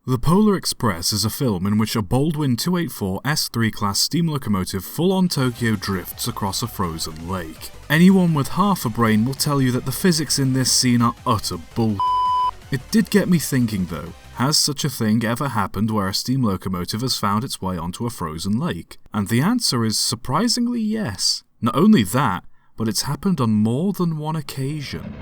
The Polar Express is a film in which a Baldwin 284 S3 class steam locomotive full-on Tokyo drifts across a frozen lake. Anyone with half a brain will tell you that the physics in this scene are utter bull. It did get me thinking though, has such a thing ever happened where a steam locomotive has found its way onto a frozen lake? And the answer is surprisingly yes. Not only that, but it's happened on more than one occasion.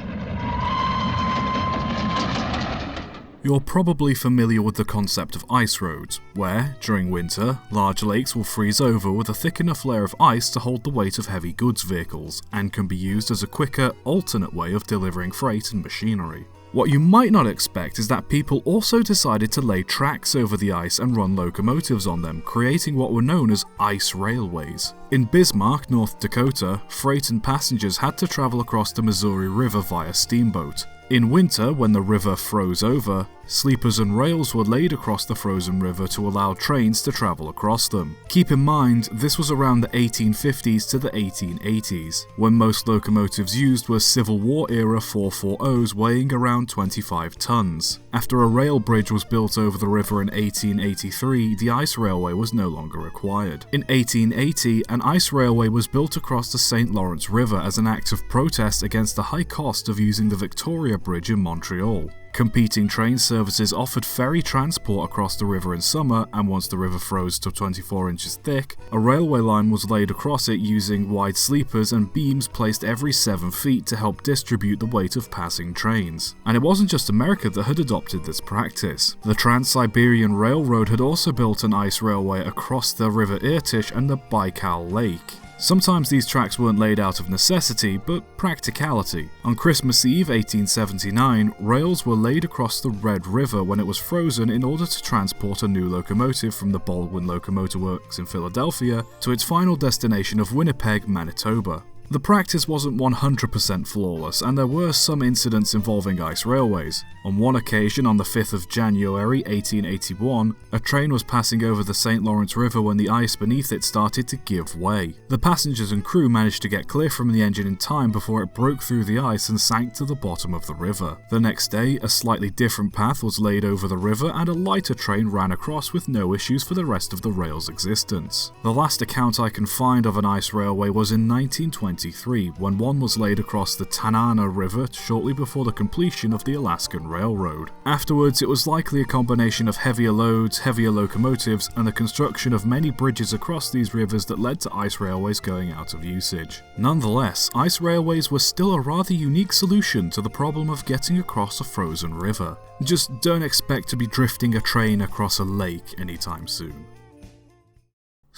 You're probably familiar with the concept of ice roads, where, during winter, large lakes will freeze over with a thick enough layer of ice to hold the weight of heavy goods vehicles, and can be used as a quicker, alternate way of delivering freight and machinery. What you might not expect is that people also decided to lay tracks over the ice and run locomotives on them, creating what were known as ice railways. In Bismarck, North Dakota, freight and passengers had to travel across the Missouri River via steamboat. In winter, when the river froze over, sleepers and rails were laid across the frozen river to allow trains to travel across them. Keep in mind, this was around the 1850s to the 1880s, when most locomotives used were Civil War era 440s weighing around 25 tons. After a rail bridge was built over the river in 1883, the ice railway was no longer required. In 1880, an ice railway was built across the St. Lawrence River as an act of protest against the high cost of using the Victoria Bridge in Montreal. Competing train services offered ferry transport across the river in summer, and once the river froze to 24 inches thick, a railway line was laid across it using wide sleepers and beams placed every 7 feet to help distribute the weight of passing trains. And it wasn't just America that had adopted this practice. The Trans-Siberian Railroad had also built an ice railway across the River Irtysh and the Baikal Lake. Sometimes these tracks weren't laid out of necessity, but practicality. On Christmas Eve 1879, rails were laid across the Red River when it was frozen in order to transport a new locomotive from the Baldwin Locomotive Works in Philadelphia to its final destination of Winnipeg, Manitoba. The practice wasn't 100% flawless, and there were some incidents involving ice railways. On one occasion, on the 5th of January 1881, a train was passing over the St. Lawrence River when the ice beneath it started to give way. The passengers and crew managed to get clear from the engine in time before it broke through the ice and sank to the bottom of the river. The next day, a slightly different path was laid over the river and a lighter train ran across with no issues for the rest of the rail's existence. The last account I can find of an ice railway was in 1923, when one was laid across the Tanana River shortly before the completion of the Alaskan Railroad. Afterwards, it was likely a combination of heavier loads, heavier locomotives, and the construction of many bridges across these rivers that led to ice railways going out of usage. Nonetheless, ice railways were still a rather unique solution to the problem of getting across a frozen river. Just don't expect to be drifting a train across a lake anytime soon.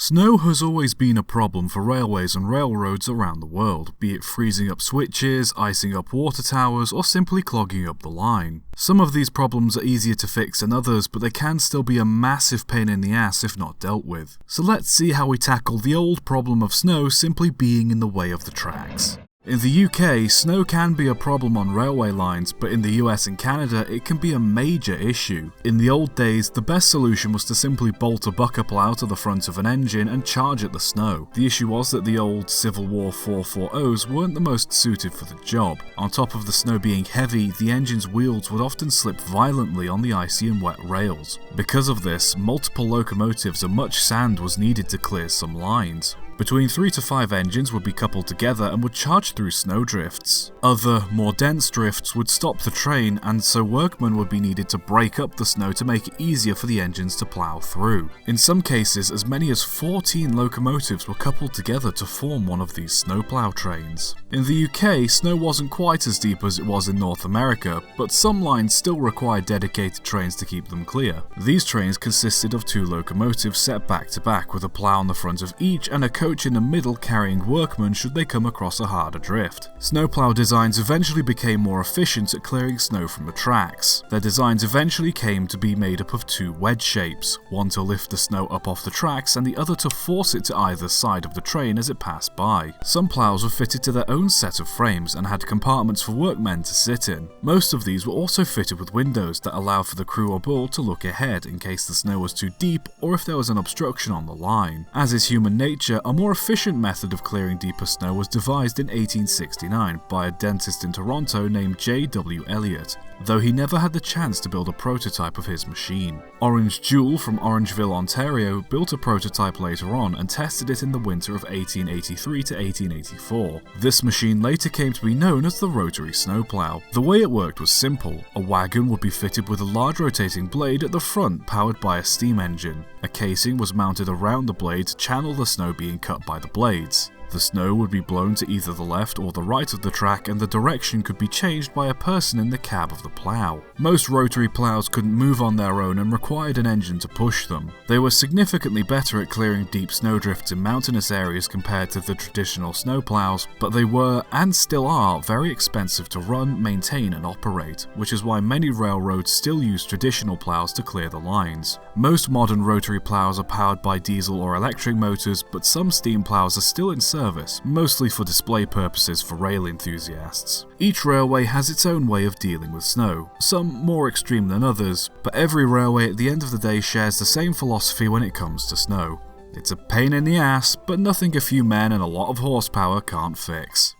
Snow has always been a problem for railways and railroads around the world, be it freezing up switches, icing up water towers, or simply clogging up the line. Some of these problems are easier to fix than others, but they can still be a massive pain in the ass if not dealt with. So let's see how we tackle the old problem of snow simply being in the way of the tracks. In the UK, snow can be a problem on railway lines, but in the US and Canada, it can be a major issue. In the old days, the best solution was to simply bolt a bucket plough to the front of an engine and charge at the snow. The issue was that the old Civil War 440s weren't the most suited for the job. On top of the snow being heavy, the engine's wheels would often slip violently on the icy and wet rails. Because of this, multiple locomotives and much sand was needed to clear some lines. Between 3 to 5 engines would be coupled together and would charge through snowdrifts. Other, more dense drifts would stop the train, and so workmen would be needed to break up the snow to make it easier for the engines to plough through. In some cases, as many as 14 locomotives were coupled together to form one of these snowplough trains. In the UK, snow wasn't quite as deep as it was in North America, but some lines still required dedicated trains to keep them clear. These trains consisted of 2 locomotives set back to back with a plough on the front of each and a coach in the middle carrying workmen should they come across a harder drift. Snowplow designs eventually became more efficient at clearing snow from the tracks. Their designs eventually came to be made up of 2 wedge shapes, one to lift the snow up off the tracks and the other to force it to either side of the train as it passed by. Some ploughs were fitted to their own set of frames and had compartments for workmen to sit in. Most of these were also fitted with windows that allowed for the crew aboard to look ahead in case the snow was too deep or if there was an obstruction on the line. As is human nature, a more efficient method of clearing deeper snow was devised in 1869 by a dentist in Toronto named J.W. Elliott. though he never had the chance to build a prototype of his machine. Orange Jewel from Orangeville, Ontario built a prototype later on and tested it in the winter of 1883 to 1884. This machine later came to be known as the rotary snowplow. The way it worked was simple. A wagon would be fitted with a large rotating blade at the front powered by a steam engine. A casing was mounted around the blade to channel the snow being cut by the blades. The snow would be blown to either the left or the right of the track, and the direction could be changed by a person in the cab of the plough. Most rotary ploughs couldn't move on their own and required an engine to push them. They were significantly better at clearing deep snowdrifts in mountainous areas compared to the traditional snow ploughs, but they were, and still are, very expensive to run, maintain and operate, which is why many railroads still use traditional ploughs to clear the lines. Most modern rotary ploughs are powered by diesel or electric motors, but some steam ploughs are still in service, mostly for display purposes for rail enthusiasts. Each railway has its own way of dealing with snow, some more extreme than others, but every railway at the end of the day shares the same philosophy when it comes to snow. It's a pain in the ass, but nothing a few men and a lot of horsepower can't fix.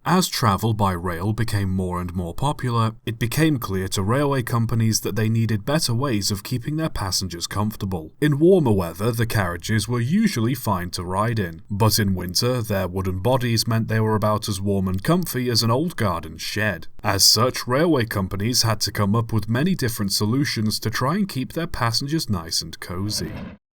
As travel by rail became more and more popular, it became clear to railway companies that they needed better ways of keeping their passengers comfortable. In warmer weather, the carriages were usually fine to ride in, but in winter, their wooden bodies meant they were about as warm and comfy as an old garden shed. As such, railway companies had to come up with many different solutions to try and keep their passengers nice and cozy.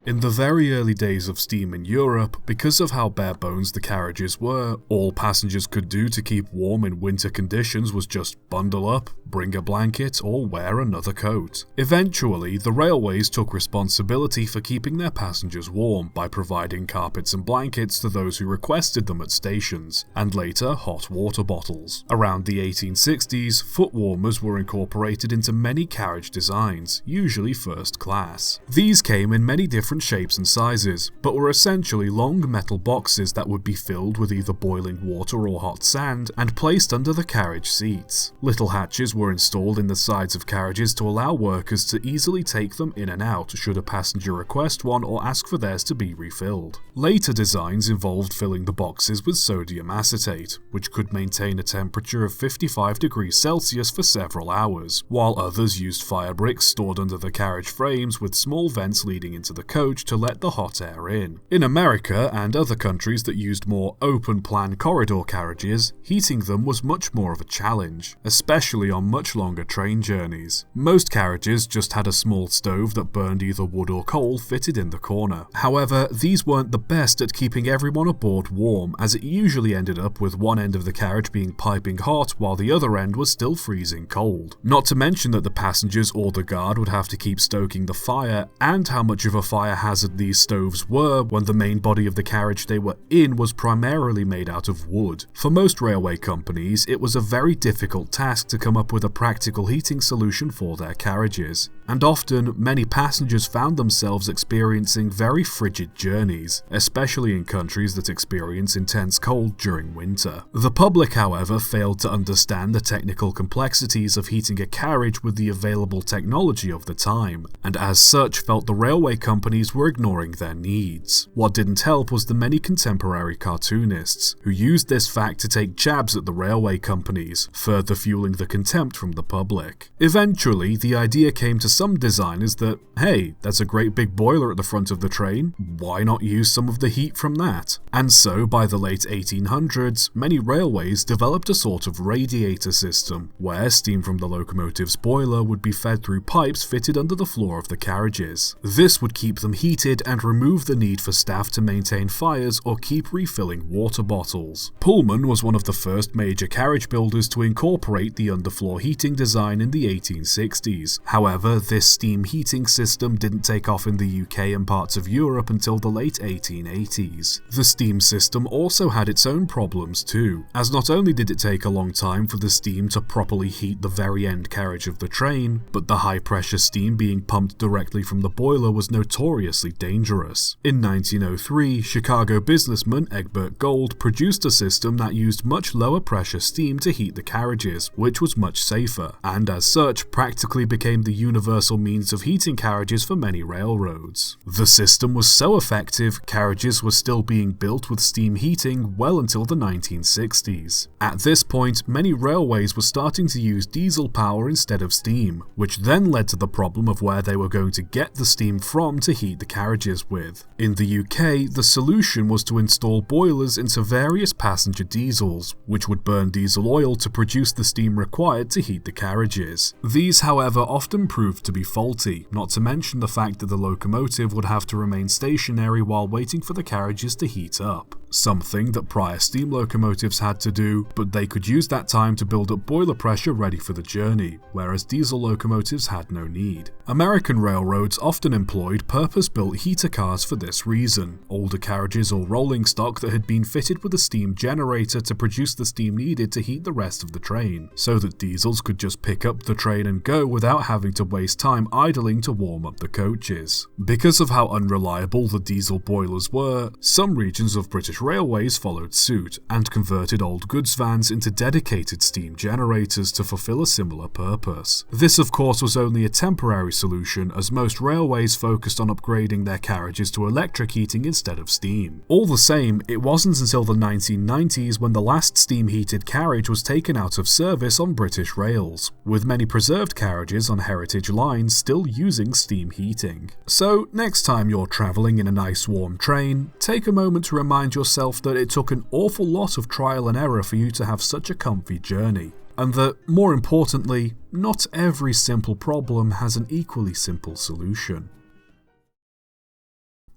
In the very early days of steam in Europe, because of how bare bones the carriages were, all passengers could do to keep warm in winter conditions was just bundle up, bring a blanket, or wear another coat. Eventually, the railways took responsibility for keeping their passengers warm by providing carpets and blankets to those who requested them at stations, and later hot water bottles. Around the 1860s, foot warmers were incorporated into many carriage designs, usually first class. These came in many different shapes and sizes, but were essentially long metal boxes that would be filled with either boiling water or hot sand and placed under the carriage seats. Little hatches were installed in the sides of carriages to allow workers to easily take them in and out should a passenger request one or ask for theirs to be refilled. Later designs involved filling the boxes with sodium acetate, which could maintain a temperature of 55 degrees Celsius for several hours, while others used fire bricks stored under the carriage frames with small vents leading into the coach to let the hot air in. In America and other countries that used more open-plan corridor carriages, heating them was much more of a challenge, especially on much longer train journeys. Most carriages just had a small stove that burned either wood or coal fitted in the corner. However, these weren't the best at keeping everyone aboard warm, as it usually ended up with one end of the carriage being piping hot while the other end was still freezing cold. Not to mention that the passengers or the guard would have to keep stoking the fire, and how much of a fire hazard these stoves were when the main body of the carriage they were in was primarily made out of wood. For most railway companies, it was a very difficult task to come up with a practical heating solution for their carriages, and often many passengers found themselves experiencing very frigid journeys, especially in countries that experience intense cold during winter. The public, however, failed to understand the technical complexities of heating a carriage with the available technology of the time, and as such felt the railway companies were ignoring their needs. What didn't help was the many contemporary cartoonists, who used this fact to take jabs at the railway companies, further fueling the contempt from the public. Eventually, the idea came to some designers that, hey, there's a great big boiler at the front of the train, why not use some of the heat from that? And so, by the late 1800s, many railways developed a sort of radiator system, where steam from the locomotive's boiler would be fed through pipes fitted under the floor of the carriages. This would keep them heated and remove the need for staff to maintain fires or keep refilling water bottles. Pullman was one of the first major carriage builders to incorporate the underfloor heating design in the 1860s. However, this steam heating system didn't take off in the UK and parts of Europe until the late 1880s. The steam system also had its own problems too, as not only did it take a long time for the steam to properly heat the very end carriage of the train, but the high pressure steam being pumped directly from the boiler was notoriously notoriously dangerous. In 1903, Chicago businessman Egbert Gold produced a system that used much lower pressure steam to heat the carriages, which was much safer, and as such practically became the universal means of heating carriages for many railroads. The system was so effective, carriages were still being built with steam heating well until the 1960s. At this point, many railways were starting to use diesel power instead of steam, which then led to the problem of where they were going to get the steam from to heat the carriages with. In the UK, the solution was to install boilers into various passenger diesels, which would burn diesel oil to produce the steam required to heat the carriages. These, however, often proved to be faulty, not to mention the fact that the locomotive would have to remain stationary while waiting for the carriages to heat up. Something that prior steam locomotives had to do, but they could use that time to build up boiler pressure ready for the journey, whereas diesel locomotives had no need. American railroads often employed purpose-built heater cars for this reason, older carriages or rolling stock that had been fitted with a steam generator to produce the steam needed to heat the rest of the train, so that diesels could just pick up the train and go without having to waste time idling to warm up the coaches. Because of how unreliable the diesel boilers were, some regions of British railways followed suit and converted old goods vans into dedicated steam generators to fulfill a similar purpose. This of course was only a temporary solution, as most railways focused on upgrading their carriages to electric heating instead of steam. All the same, it wasn't until the 1990s when the last steam-heated carriage was taken out of service on British rails, with many preserved carriages on heritage lines still using steam heating. So next time you're travelling in a nice warm train, take a moment to remind yourself that it took an awful lot of trial and error for you to have such a comfy journey, and that, more importantly, not every simple problem has an equally simple solution.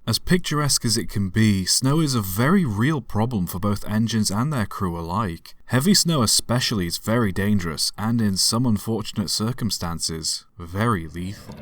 As picturesque as it can be, snow is a very real problem for both engines and their crew alike. Heavy snow especially is very dangerous, and in some unfortunate circumstances, very lethal.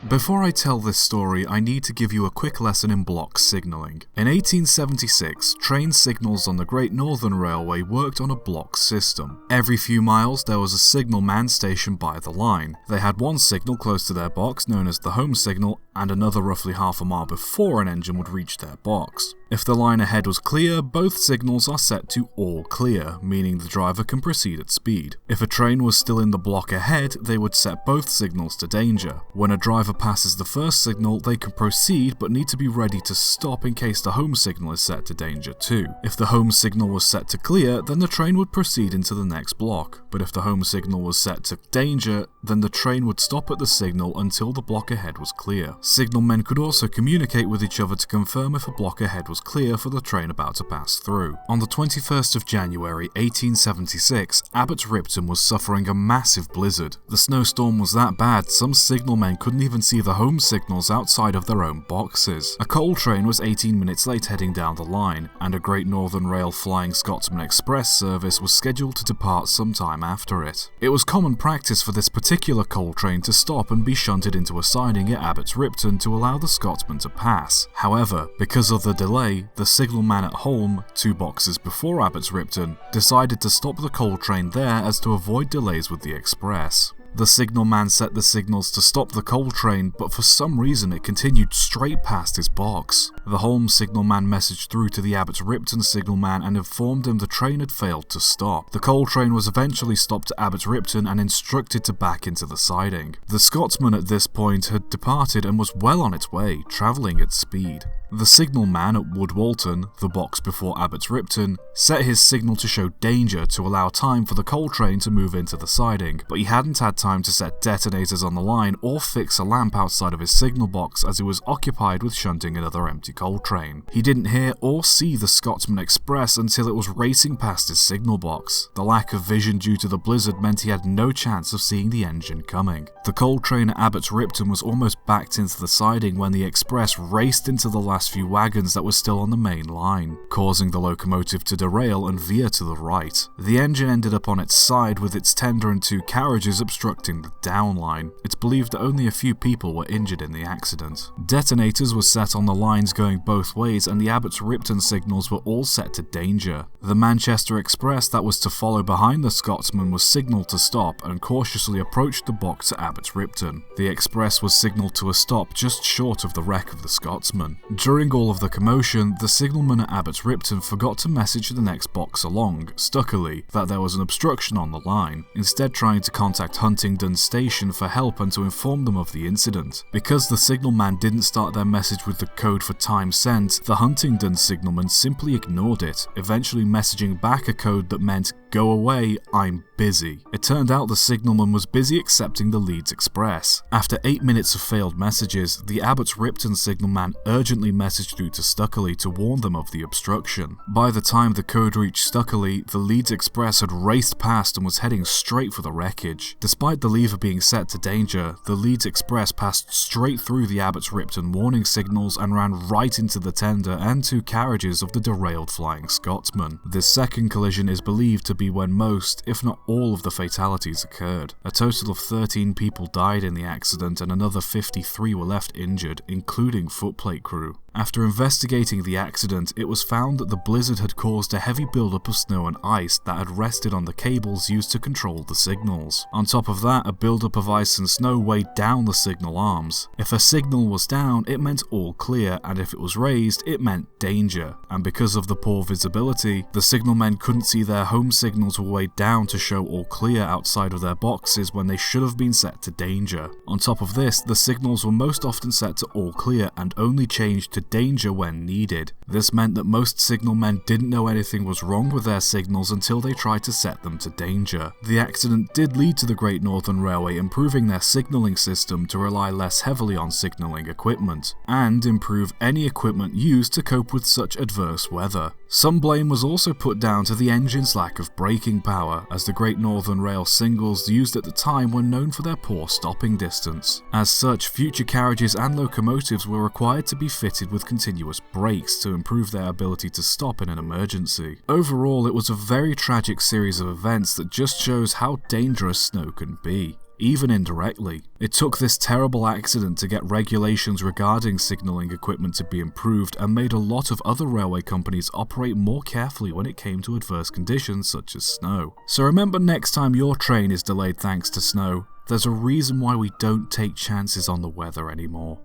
Before I tell this story, I need to give you a quick lesson in block signalling. In 1876, train signals on the Great Northern Railway worked on a block system. Every few miles there was a signal man stationed by the line. They had one signal close to their box known as the home signal, and another roughly half a mile before an engine would reach their box. If the line ahead was clear, both signals are set to all clear, meaning the driver can proceed at speed. If a train was still in the block ahead, they would set both signals to danger. When a driver passes the first signal, they can proceed but need to be ready to stop in case the home signal is set to danger too. If the home signal was set to clear, then the train would proceed into the next block, but if the home signal was set to danger, then the train would stop at the signal until the block ahead was clear. Signalmen could also communicate with each other to confirm if a block ahead was clear for the train about to pass through. On the 21st of January 1876, Abbott's Ripton was suffering a massive blizzard. The snowstorm was that bad, some signalmen couldn't even see the home signals outside of their own boxes. A coal train was 18 minutes late heading down the line, and a Great Northern Rail Flying Scotsman Express service was scheduled to depart sometime after it. It was common practice for this particular coal train to stop and be shunted into a siding at Abbott's Ripton to allow the Scotsman to pass. However, because of the delay, the signalman at Holme, 2 boxes before Abbott's Ripton, decided to stop the coal train there as to avoid delays with the express. The signalman set the signals to stop the coal train, but for some reason it continued straight past his box. The Holme signalman messaged through to the Abbott's Ripton signalman and informed him the train had failed to stop. The coal train was eventually stopped at Abbott's Ripton and instructed to back into the siding. The Scotsman at this point had departed and was well on its way, travelling at speed. The signalman at Wood Walton, the box before Abbott's Ripton, set his signal to show danger to allow time for the coal train to move into the siding, but he hadn't had time to set detonators on the line or fix a lamp outside of his signal box as he was occupied with shunting another empty coal train. He didn't hear or see the Scotsman Express until it was racing past his signal box. The lack of vision due to the blizzard meant he had no chance of seeing the engine coming. The coal train at Abbott's Ripton was almost backed into the siding when the Express raced into the last last few wagons that were still on the main line, causing the locomotive to derail and veer to the right. The engine ended up on its side with its tender and 2 carriages obstructing the down line. It's believed that only a few people were injured in the accident. Detonators were set on the lines going both ways, and the Abbott's Ripton signals were all set to danger. The Manchester Express that was to follow behind the Scotsman was signalled to stop and cautiously approached the box at Abbott's Ripton. The Express was signalled to a stop just short of the wreck of the Scotsman. During all of the commotion, the signalman at Abbott's Ripton forgot to message the next box along, Stuckerley, that there was an obstruction on the line, instead trying to contact Huntingdon Station for help and to inform them of the incident. Because the signalman didn't start their message with the code for time sent, the Huntingdon signalman simply ignored it, eventually messaging back a code that meant, "Go away, I'm busy." It turned out the signalman was busy accepting the Leeds Express. After 8 minutes of failed messages, the Abbott's Ripton signalman urgently messaged through to Stuckerley to warn them of the obstruction. By the time the code reached Stuckerley, the Leeds Express had raced past and was heading straight for the wreckage. Despite the lever being set to danger, the Leeds Express passed straight through the Abbott's Ripton warning signals and ran right into the tender and 2 carriages of the derailed Flying Scotsman. This second collision is believed to be when most, if not all, of the fatalities occurred. A total of 13 people died in the accident and another 53 were left injured, including footplate crew. After investigating the accident, it was found that the blizzard had caused a heavy buildup of snow and ice that had rested on the cables used to control the signals. On top of that, a buildup of ice and snow weighed down the signal arms. If a signal was down, it meant all clear, and if it was raised, it meant danger. And because of the poor visibility, the signalmen couldn't see their home signals were weighed down to show all clear outside of their boxes when they should have been set to danger. On top of this, the signals were most often set to all clear and only changed to danger when needed. This meant that most signalmen didn't know anything was wrong with their signals until they tried to set them to danger. The accident did lead to the Great Northern Railway improving their signalling system to rely less heavily on signalling equipment, and improve any equipment used to cope with such adverse weather. Some blame was also put down to the engine's lack of braking power, as the Great Northern Rail singles used at the time were known for their poor stopping distance. As such, future carriages and locomotives were required to be fitted with continuous brakes to improve their ability to stop in an emergency. Overall, it was a very tragic series of events that just shows how dangerous snow can be, even indirectly. It took this terrible accident to get regulations regarding signalling equipment to be improved and made a lot of other railway companies operate more carefully when it came to adverse conditions such as snow. So remember, next time your train is delayed thanks to snow, there's a reason why we don't take chances on the weather anymore.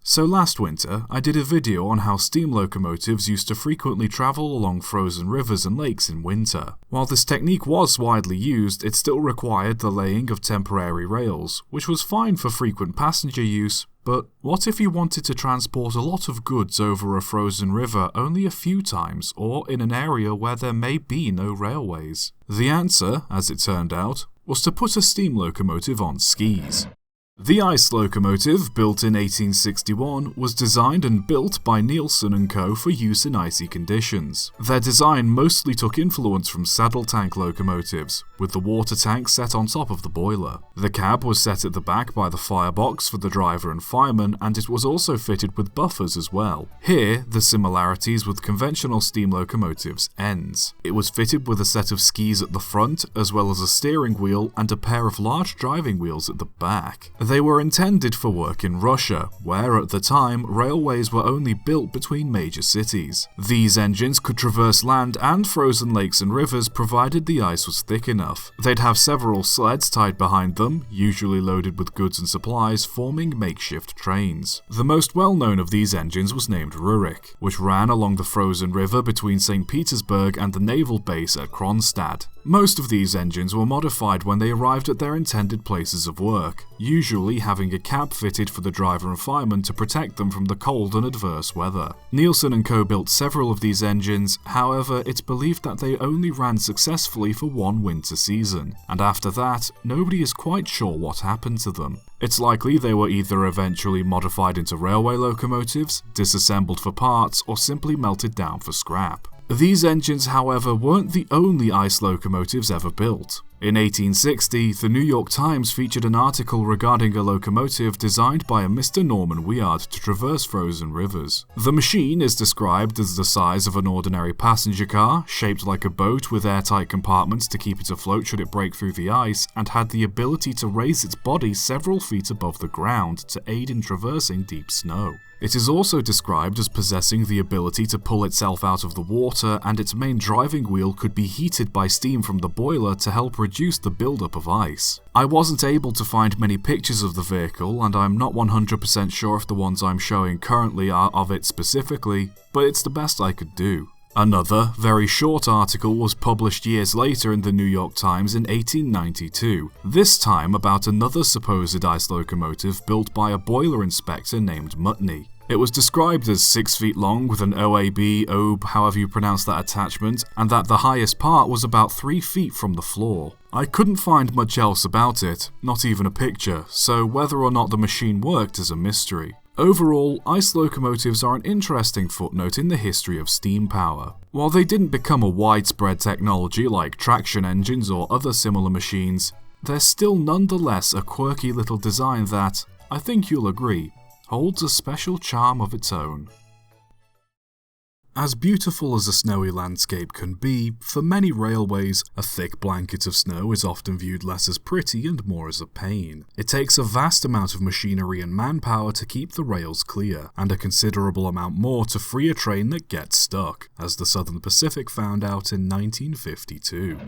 So last winter, I did a video on how steam locomotives used to frequently travel along frozen rivers and lakes in winter. While this technique was widely used, it still required the laying of temporary rails, which was fine for frequent passenger use, but what if you wanted to transport a lot of goods over a frozen river only a few times, or in an area where there may be no railways? The answer, as it turned out, was to put a steam locomotive on skis. The ice locomotive, built in 1861, was designed and built by Nielsen & Co. for use in icy conditions. Their design mostly took influence from saddle tank locomotives, with the water tank set on top of the boiler. The cab was set at the back by the firebox for the driver and fireman, and it was also fitted with buffers as well. Here, the similarities with conventional steam locomotives ends. It was fitted with a set of skis at the front, as well as a steering wheel and a pair of large driving wheels at the back. They were intended for work in Russia, where at the time railways were only built between major cities. These engines could traverse land and frozen lakes and rivers provided the ice was thick enough. They'd have several sleds tied behind them, usually loaded with goods and supplies, forming makeshift trains. The most well-known of these engines was named Rurik, which ran along the frozen river between St. Petersburg and the naval base at Kronstadt. Most of these engines were modified when they arrived at their intended places of work, usually having a cab fitted for the driver and fireman to protect them from the cold and adverse weather. Nielsen & Co. built several of these engines, however, it's believed that they only ran successfully for one winter season, and after that, nobody is quite sure what happened to them. It's likely they were either eventually modified into railway locomotives, disassembled for parts, or simply melted down for scrap. These engines, however, weren't the only ice locomotives ever built. In 1860, the New York Times featured an article regarding a locomotive designed by a Mr. Norman Weard to traverse frozen rivers. The machine is described as the size of an ordinary passenger car, shaped like a boat with airtight compartments to keep it afloat should it break through the ice, and had the ability to raise its body several feet above the ground to aid in traversing deep snow. It is also described as possessing the ability to pull itself out of the water, and its main driving wheel could be heated by steam from the boiler to help reduce the buildup of ice. I wasn't able to find many pictures of the vehicle, and I'm not 100% sure if the ones I'm showing currently are of it specifically, but it's the best I could do. Another, very short article was published years later in the New York Times in 1892, this time about another supposed ice locomotive built by a boiler inspector named Mutney. It was described as 6 feet long with an OAB, however you pronounce that attachment, and that the highest part was about 3 feet from the floor. I couldn't find much else about it, not even a picture, so whether or not the machine worked is a mystery. Overall, ice locomotives are an interesting footnote in the history of steam power. While they didn't become a widespread technology like traction engines or other similar machines, they're still nonetheless a quirky little design that, I think you'll agree, holds a special charm of its own. As beautiful as a snowy landscape can be, for many railways, a thick blanket of snow is often viewed less as pretty and more as a pain. It takes a vast amount of machinery and manpower to keep the rails clear, and a considerable amount more to free a train that gets stuck, as the Southern Pacific found out in 1952.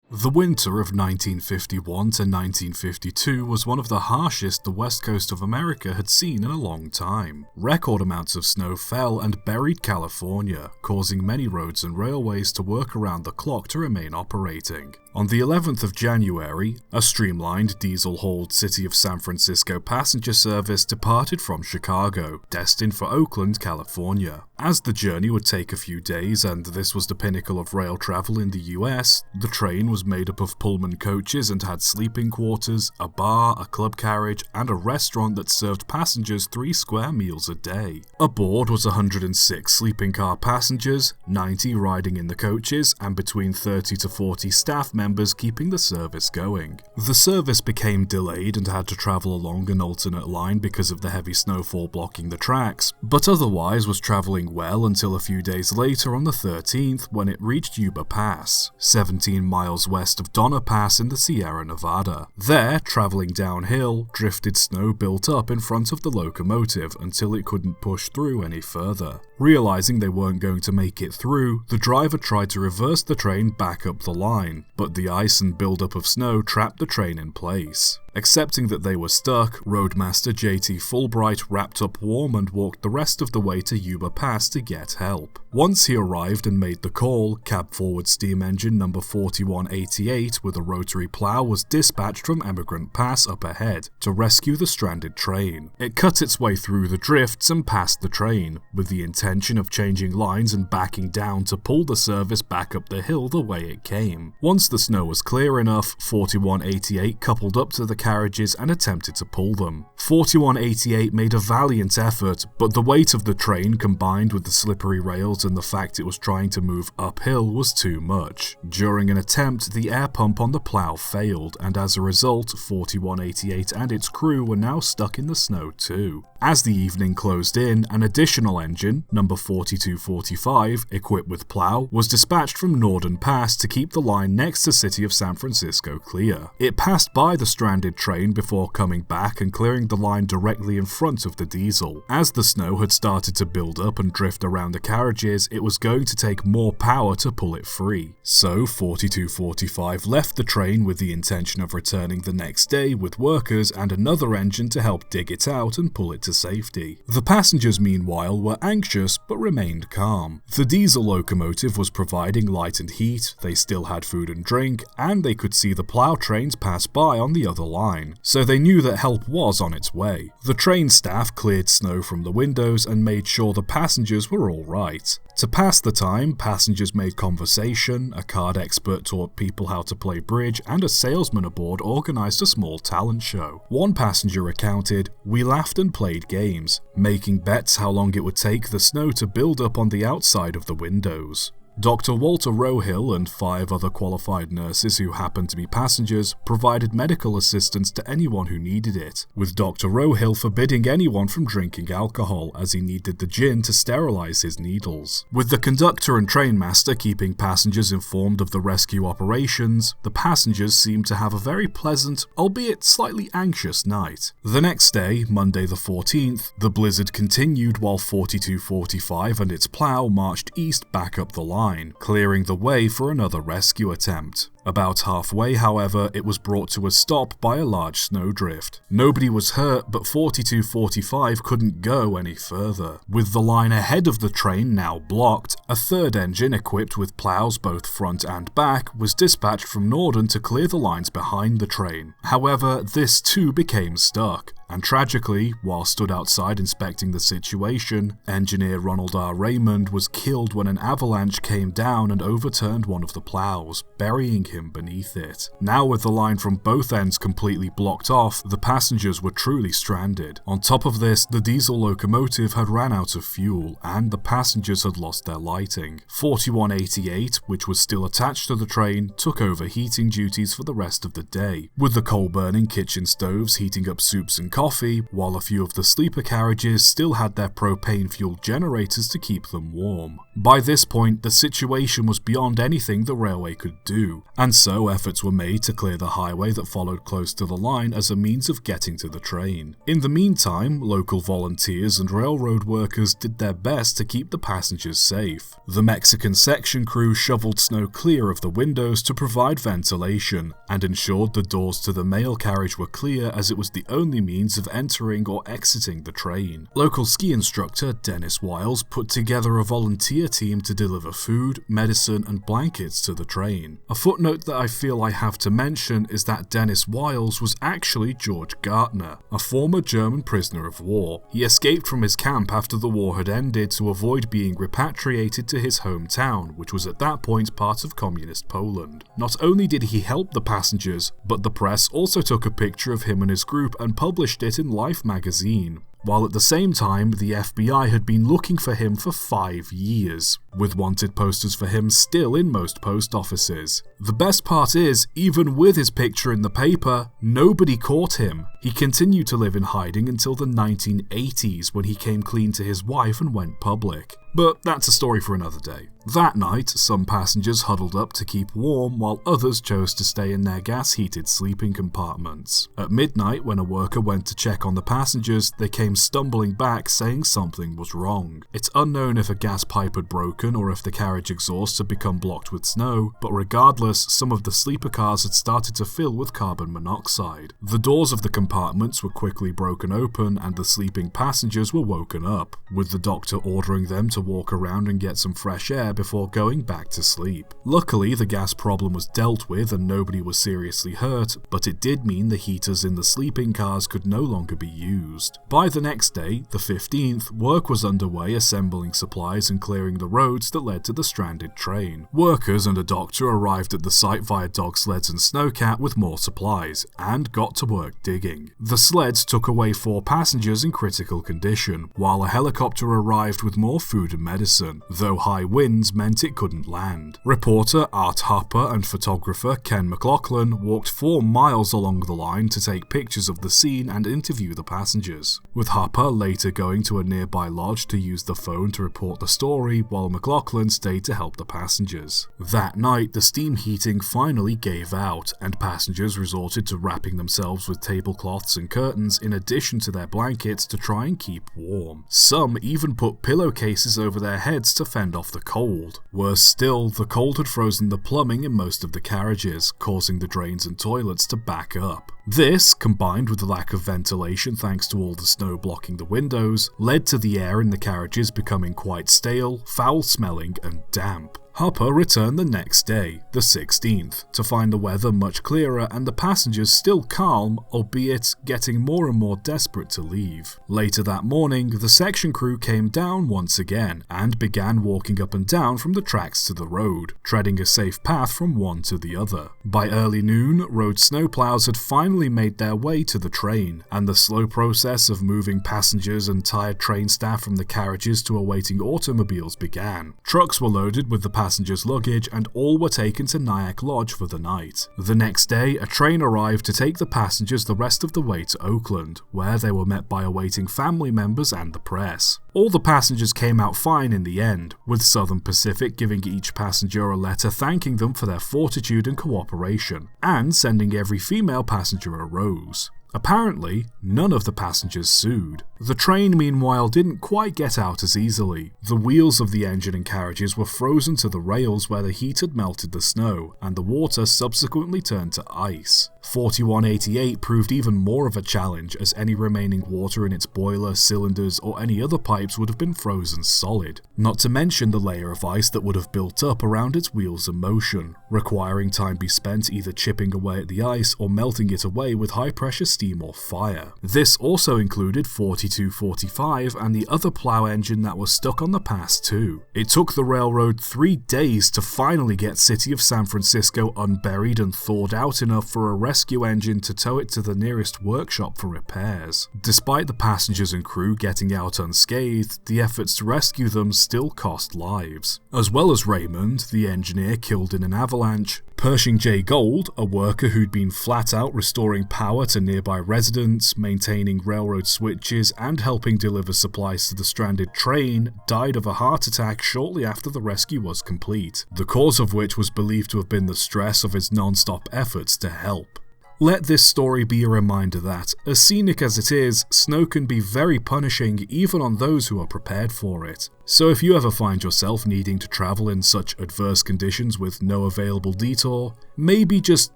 The winter of 1951 to 1952 was one of the harshest the west coast of America had seen in a long time. Record amounts of snow fell and buried California, causing many roads and railways to work around the clock to remain operating. On the 11th of January, a streamlined diesel-hauled City of San Francisco passenger service departed from Chicago, destined for Oakland, California. As the journey would take a few days, and this was the pinnacle of rail travel in the US, the train was made up of Pullman coaches and had sleeping quarters, a bar, a club carriage, and a restaurant that served passengers 3 square meals a day. Aboard was 106 sleeping car passengers, 90 riding in the coaches, and between 30 to 40 staff members keeping the service going. The service became delayed and had to travel along an alternate line because of the heavy snowfall blocking the tracks, but otherwise was traveling well until a few days later on the 13th when it reached Yuba Pass, 17 miles west of Donner Pass in the Sierra Nevada. There, traveling downhill, drifted snow built up in front of the locomotive until it couldn't push through any further. Realizing they weren't going to make it through, the driver tried to reverse the train back up the line, but the ice and buildup of snow trapped the train in place. Accepting that they were stuck, Roadmaster J.T. Fulbright wrapped up warm and walked the rest of the way to Yuba Pass to get help. Once he arrived and made the call, cab forward steam engine number 4188 with a rotary plow was dispatched from Emigrant Pass up ahead to rescue the stranded train. It cut its way through the drifts and passed the train, with the intention of changing lines and backing down to pull the service back up the hill the way it came. Once the snow was clear enough, 4188 coupled up to the carriages and attempted to pull them. 4188 made a valiant effort, but the weight of the train combined with the slippery rails and the fact it was trying to move uphill was too much. During an attempt, the air pump on the plow failed, and as a result, 4188 and its crew were now stuck in the snow too. As the evening closed in, an additional engine, number 4245, equipped with plow, was dispatched from Northern Pass to keep the line next to City of San Francisco clear. It passed by the stranded train before coming back and clearing the line directly in front of the diesel. As the snow had started to build up and drift around the carriages, it was going to take more power to pull it free. So 4245 left the train with the intention of returning the next day with workers and another engine to help dig it out and pull it to safety. The passengers meanwhile were anxious but remained calm. The diesel locomotive was providing light and heat, they still had food and drink, and they could see the plow trains pass by on the other line, so they knew that help was on its way. The train staff cleared snow from the windows and made sure the passengers were all right. To pass the time, passengers made conversation, a card expert taught people how to play bridge, and a salesman aboard organised a small talent show. One passenger recounted, "We laughed and played games, making bets how long it would take the snow to build up on the outside of the windows." Dr. Walter Rohill and 5 other qualified nurses who happened to be passengers provided medical assistance to anyone who needed it, with Dr. Rohill forbidding anyone from drinking alcohol as he needed the gin to sterilize his needles. With the conductor and trainmaster keeping passengers informed of the rescue operations, the passengers seemed to have a very pleasant, albeit slightly anxious night. The next day, Monday the 14th, the blizzard continued while 4245 and its plough marched east back up the line, clearing the way for another rescue attempt. About halfway, however, it was brought to a stop by a large snowdrift. Nobody was hurt, but 4245 couldn't go any further. With the line ahead of the train now blocked, a third engine equipped with ploughs both front and back was dispatched from Norden to clear the lines behind the train. However, this too became stuck, and tragically, while stood outside inspecting the situation, engineer Ronald R. Raymond was killed when an avalanche came down and overturned one of the ploughs, burying him beneath it. Now with the line from both ends completely blocked off, the passengers were truly stranded. On top of this, the diesel locomotive had ran out of fuel, and the passengers had lost their lighting. 4188, which was still attached to the train, took over heating duties for the rest of the day, with the coal-burning kitchen stoves heating up soups and coffee, while a few of the sleeper carriages still had their propane-fueled generators to keep them warm. By this point, the situation was beyond anything the railway could do, and so efforts were made to clear the highway that followed close to the line as a means of getting to the train. In the meantime, local volunteers and railroad workers did their best to keep the passengers safe. The Mexican section crew shoveled snow clear of the windows to provide ventilation, and ensured the doors to the mail carriage were clear as it was the only means of entering or exiting the train. Local ski instructor Dennis Wiles put together a volunteer team to deliver food, medicine and blankets to the train. A footnote that I feel I have to mention is that Dennis Wiles was actually George Gartner, a former German prisoner of war. He escaped from his camp after the war had ended to avoid being repatriated to his hometown, which was at that point part of communist Poland. Not only did he help the passengers, but the press also took a picture of him and his group and published it in Life magazine, while at the same time the FBI had been looking for him for 5 years, with wanted posters for him still in most post offices. The best part is, even with his picture in the paper, nobody caught him. He continued to live in hiding until the 1980s when he came clean to his wife and went public. But that's a story for another day. That night, some passengers huddled up to keep warm while others chose to stay in their gas-heated sleeping compartments. At midnight, when a worker went to check on the passengers, they came stumbling back saying something was wrong. It's unknown if a gas pipe had broken or if the carriage exhausts had become blocked with snow, but regardless, some of the sleeper cars had started to fill with carbon monoxide. The doors of the compartments were quickly broken open and the sleeping passengers were woken up, with the doctor ordering them to walk around and get some fresh air before going back to sleep. Luckily, the gas problem was dealt with and nobody was seriously hurt, but it did mean the heaters in the sleeping cars could no longer be used. By the next day, the 15th, work was underway assembling supplies and clearing the roads that led to the stranded train. Workers and a doctor arrived at the site via dog sleds and snowcat with more supplies, and got to work digging. The sleds took away 4 passengers in critical condition, while a helicopter arrived with more food and medicine, though high winds meant it couldn't land. Reporter Art Harper and photographer Ken McLaughlin walked 4 miles along the line to take pictures of the scene and interview the passengers, with Harper later going to a nearby lodge to use the phone to report the story while McLaughlin stayed to help the passengers. That night, the steam heating finally gave out, and passengers resorted to wrapping themselves with tablecloths and curtains in addition to their blankets to try and keep warm. Some even put pillowcases over their heads to fend off the cold. Worse still, the cold had frozen the plumbing in most of the carriages, causing the drains and toilets to back up. This, combined with the lack of ventilation thanks to all the snow blocking the windows, led to the air in the carriages becoming quite stale, foul-smelling and damp. Harper returned the next day, the 16th, to find the weather much clearer and the passengers still calm, albeit getting more and more desperate to leave. Later that morning, the section crew came down once again and began walking up and down from the tracks to the road, treading a safe path from one to the other. By early noon, road snowplows had finally made their way to the train, and the slow process of moving passengers and tired train staff from the carriages to awaiting automobiles began. Trucks were loaded with the passengers' luggage and all were taken to Nyack Lodge for the night. The next day, a train arrived to take the passengers the rest of the way to Oakland, where they were met by awaiting family members and the press. All the passengers came out fine in the end, with Southern Pacific giving each passenger a letter thanking them for their fortitude and cooperation, and sending every female passenger a rose. Apparently, none of the passengers sued. The train, meanwhile, didn't quite get out as easily. The wheels of the engine and carriages were frozen to the rails where the heat had melted the snow, and the water subsequently turned to ice. 4188 proved even more of a challenge, as any remaining water in its boiler, cylinders, or any other pipes would have been frozen solid, not to mention the layer of ice that would have built up around its wheels in motion, requiring time be spent either chipping away at the ice or melting it away with high-pressure steam or fire. This also included 4245 and the other plough engine that was stuck on the pass too. It took the railroad 3 days to finally get City of San Francisco unburied and thawed out enough for a rescue engine to tow it to the nearest workshop for repairs. Despite the passengers and crew getting out unscathed, the efforts to rescue them still cost lives. As well as Raymond, the engineer killed in an avalanche, Pershing J. Gold, a worker who'd been flat out restoring power to nearby residents, maintaining railroad switches, and helping deliver supplies to the stranded train, died of a heart attack shortly after the rescue was complete, the cause of which was believed to have been the stress of his non-stop efforts to help. Let this story be a reminder that, as scenic as it is, snow can be very punishing even on those who are prepared for it. So if you ever find yourself needing to travel in such adverse conditions with no available detour, maybe just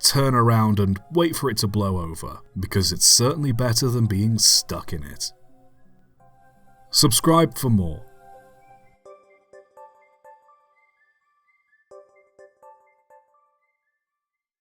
turn around and wait for it to blow over, because it's certainly better than being stuck in it. Subscribe for more.